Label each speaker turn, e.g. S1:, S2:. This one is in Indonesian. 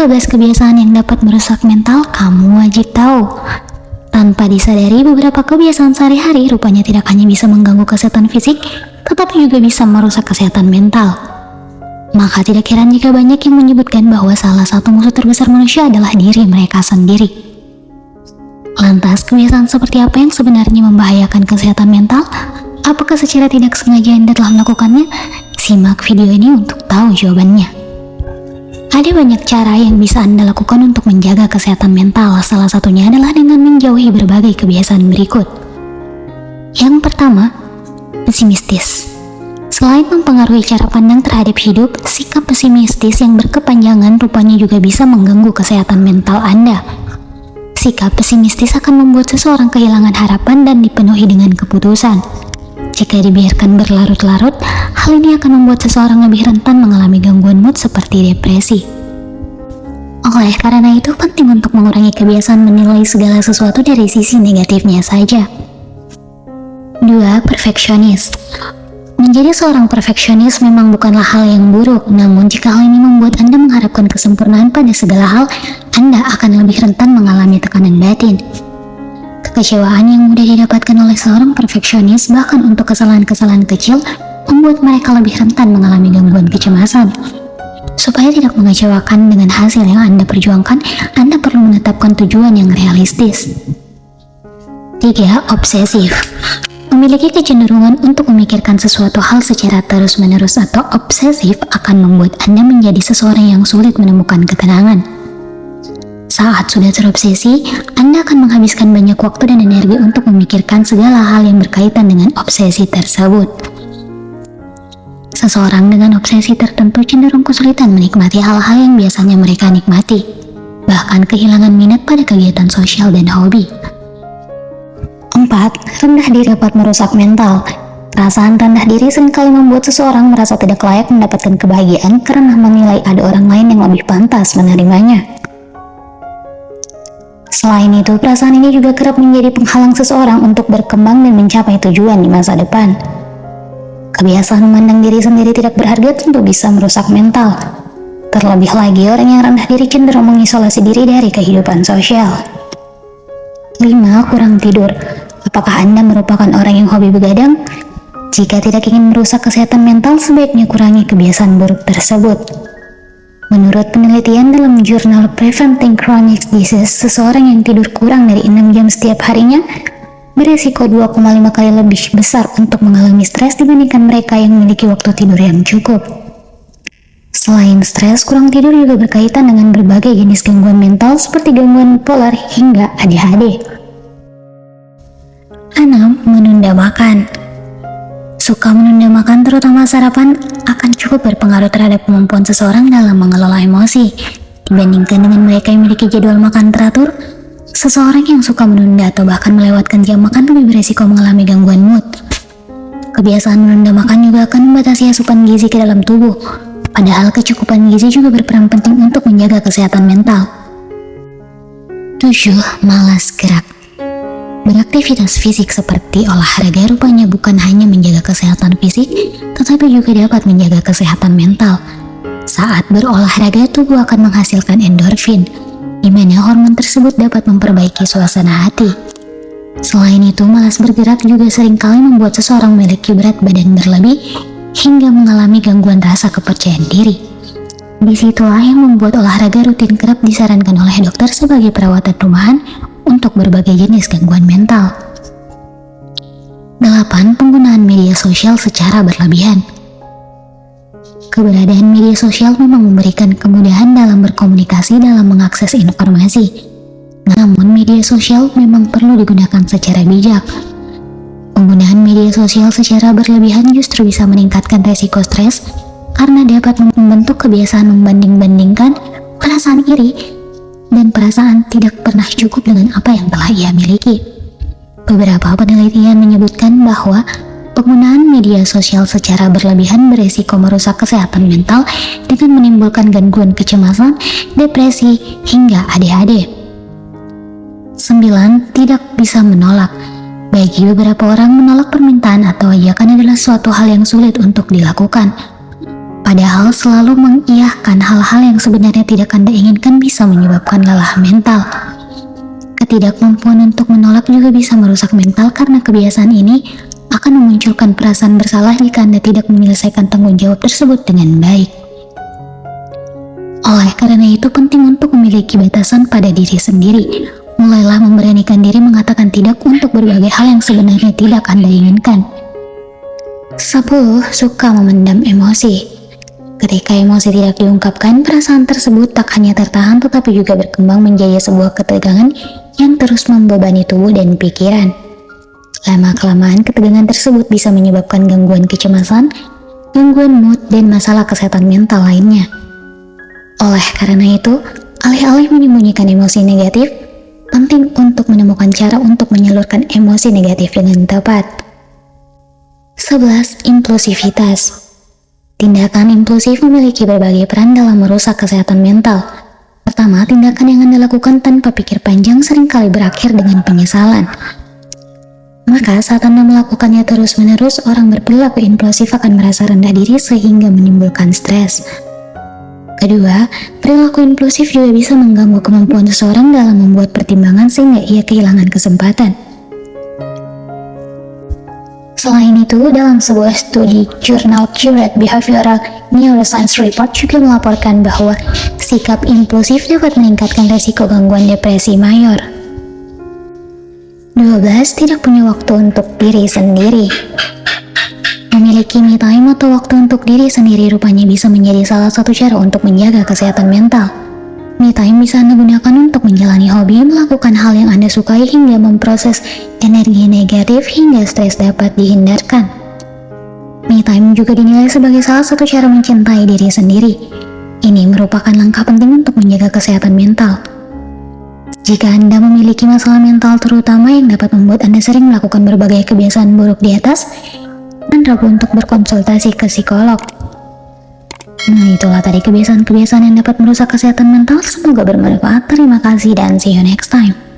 S1: 12 kebiasaan yang dapat merusak mental kamu wajib tahu. Tanpa disadari, beberapa kebiasaan sehari-hari rupanya tidak hanya bisa mengganggu kesehatan fisik, tetapi juga bisa merusak kesehatan mental. Maka tidak heran jika banyak yang menyebutkan bahwa salah satu musuh terbesar manusia adalah diri mereka sendiri. Lantas, kebiasaan seperti apa yang sebenarnya membahayakan kesehatan mental? Apakah secara tidak sengaja Anda telah melakukannya? Simak video ini untuk tahu jawabannya. Ada banyak cara yang bisa Anda lakukan untuk menjaga kesehatan mental. Salah satunya adalah dengan menjauhi berbagai kebiasaan berikut. Yang pertama, pesimistis. Selain mempengaruhi cara pandang terhadap hidup, sikap pesimistis yang berkepanjangan rupanya juga bisa mengganggu kesehatan mental Anda. Sikap pesimistis akan membuat seseorang kehilangan harapan dan dipenuhi dengan keputusan. Jika dibiarkan berlarut-larut, hal ini akan membuat seseorang lebih rentan mengalami gangguan mood seperti depresi. Oleh karena itu, penting untuk mengurangi kebiasaan menilai segala sesuatu dari sisi negatifnya saja. 2. Perfeksionis. Menjadi seorang perfeksionis memang bukanlah hal yang buruk, namun jika hal ini membuat Anda mengharapkan kesempurnaan pada segala hal, Anda akan lebih rentan mengalami tekanan batin. Kekecewaan yang mudah didapatkan oleh seorang perfeksionis, bahkan untuk kesalahan-kesalahan kecil, membuat mereka lebih rentan mengalami gangguan kecemasan. Supaya tidak mengecewakan dengan hasil yang Anda perjuangkan, Anda perlu menetapkan tujuan yang realistis. 3. Obsesif. Memiliki kecenderungan untuk memikirkan sesuatu hal secara terus-menerus atau obsesif akan membuat Anda menjadi seseorang yang sulit menemukan ketenangan. Saat sudah terobsesi, Anda akan menghabiskan banyak waktu dan energi untuk memikirkan segala hal yang berkaitan dengan obsesi tersebut. Seseorang dengan obsesi tertentu cenderung kesulitan menikmati hal-hal yang biasanya mereka nikmati, bahkan kehilangan minat pada kegiatan sosial dan hobi. 4. Rendah diri dapat merusak mental. Perasaan rendah diri seringkali membuat seseorang merasa tidak layak mendapatkan kebahagiaan karena menilai ada orang lain yang lebih pantas menerimanya. Selain itu, perasaan ini juga kerap menjadi penghalang seseorang untuk berkembang dan mencapai tujuan di masa depan. Kebiasaan memandang diri sendiri tidak berharga tentu bisa merusak mental. Terlebih lagi, orang yang rendah diri cenderung mengisolasi diri dari kehidupan sosial. 5. Kurang tidur. Apakah Anda merupakan orang yang hobi begadang? Jika tidak ingin merusak kesehatan mental, sebaiknya kurangi kebiasaan buruk tersebut. Menurut penelitian dalam jurnal Preventing Chronic Disease, seseorang yang tidur kurang dari 6 jam setiap harinya beresiko 2,5 kali lebih besar untuk mengalami stres dibandingkan mereka yang memiliki waktu tidur yang cukup. Selain stres, kurang tidur juga berkaitan dengan berbagai jenis gangguan mental seperti gangguan bipolar hingga ADHD. 6. Menunda makan. Suka menunda makan, terutama sarapan, akan cukup berpengaruh terhadap kemampuan seseorang dalam mengelola emosi. Dibandingkan dengan mereka yang memiliki jadwal makan teratur, seseorang yang suka menunda atau bahkan melewatkan jam makan lebih beresiko mengalami gangguan mood. Kebiasaan menunda makan juga akan membatasi asupan gizi ke dalam tubuh, padahal kecukupan gizi juga berperan penting untuk menjaga kesehatan mental. 7. Malas gerak. Beraktivitas fisik seperti olahraga rupanya bukan hanya menjaga kesehatan fisik, tetapi juga dapat menjaga kesehatan mental. Saat berolahraga, tubuh akan menghasilkan endorfin, di mana hormon tersebut dapat memperbaiki suasana hati. Selain itu, malas bergerak juga seringkali membuat seseorang memiliki berat badan berlebih hingga mengalami gangguan rasa kepercayaan diri. Disitulah yang membuat olahraga rutin kerap disarankan oleh dokter sebagai perawatan rumahan untuk berbagai jenis gangguan mental. 8. Penggunaan media sosial secara berlebihan. Keberadaan media sosial memang memberikan kemudahan dalam berkomunikasi dalam mengakses informasi. Namun, media sosial memang perlu digunakan secara bijak. Penggunaan media sosial secara berlebihan justru bisa meningkatkan resiko stres karena dapat membentuk kebiasaan membanding-bandingkan, perasaan iri, dan perasaan tidak pernah cukup dengan apa yang telah ia miliki. Beberapa penelitian menyebutkan bahwa penggunaan media sosial secara berlebihan beresiko merusak kesehatan mental dengan menimbulkan gangguan kecemasan, depresi, hingga ADHD. 9. Tidak bisa menolak. Bagi beberapa orang, menolak permintaan atau ajakan adalah suatu hal yang sulit untuk dilakukan. Padahal selalu mengiyahkan hal-hal yang sebenarnya tidak Anda inginkan bisa menyebabkan lelah mental. Ketidakmampuan untuk menolak juga bisa merusak mental karena kebiasaan ini akan memunculkan perasaan bersalah jika Anda tidak menyelesaikan tanggung jawab tersebut dengan baik. Oleh karena itu penting untuk memiliki batasan pada diri sendiri. Mulailah memberanikan diri mengatakan tidak untuk berbagai hal yang sebenarnya tidak Anda inginkan. 10. Suka memendam emosi. Ketika emosi tidak diungkapkan, perasaan tersebut tak hanya tertahan tetapi juga berkembang menjadi sebuah ketegangan yang terus membebani tubuh dan pikiran. Lama-kelamaan ketegangan tersebut bisa menyebabkan gangguan kecemasan, gangguan mood, dan masalah kesehatan mental lainnya. Oleh karena itu, alih-alih menyembunyikan emosi negatif, penting untuk menemukan cara untuk menyalurkan emosi negatif dengan tepat. 11. Impulsivitas. Tindakan impulsif memiliki berbagai peran dalam merusak kesehatan mental. Pertama, tindakan yang Anda lakukan tanpa pikir panjang seringkali berakhir dengan penyesalan. Maka saat Anda melakukannya terus-menerus, orang berperilaku impulsif akan merasa rendah diri sehingga menimbulkan stres. Kedua, perilaku impulsif juga bisa mengganggu kemampuan seseorang dalam membuat pertimbangan sehingga ia kehilangan kesempatan. Selain itu, dalam sebuah studi jurnal Curate Behavioral Neuroscience Report juga melaporkan bahwa sikap impulsif dapat meningkatkan resiko gangguan depresi mayor. 12. Tidak punya waktu untuk diri sendiri. Memiliki me time atau waktu untuk diri sendiri rupanya bisa menjadi salah satu cara untuk menjaga kesehatan mental. Me time bisa Anda gunakan untuk menjalani hobi, melakukan hal yang Anda sukai, hingga memproses energi negatif hingga stres dapat dihindarkan. Me time juga dinilai sebagai salah satu cara mencintai diri sendiri. Ini merupakan langkah penting untuk menjaga kesehatan mental. Jika Anda memiliki masalah mental terutama yang dapat membuat Anda sering melakukan berbagai kebiasaan buruk di atas, Anda ragu untuk berkonsultasi ke psikolog. Nah, itulah tadi kebiasaan-kebiasaan yang dapat merusak kesehatan mental. Semoga bermanfaat. Terima kasih dan see you next time.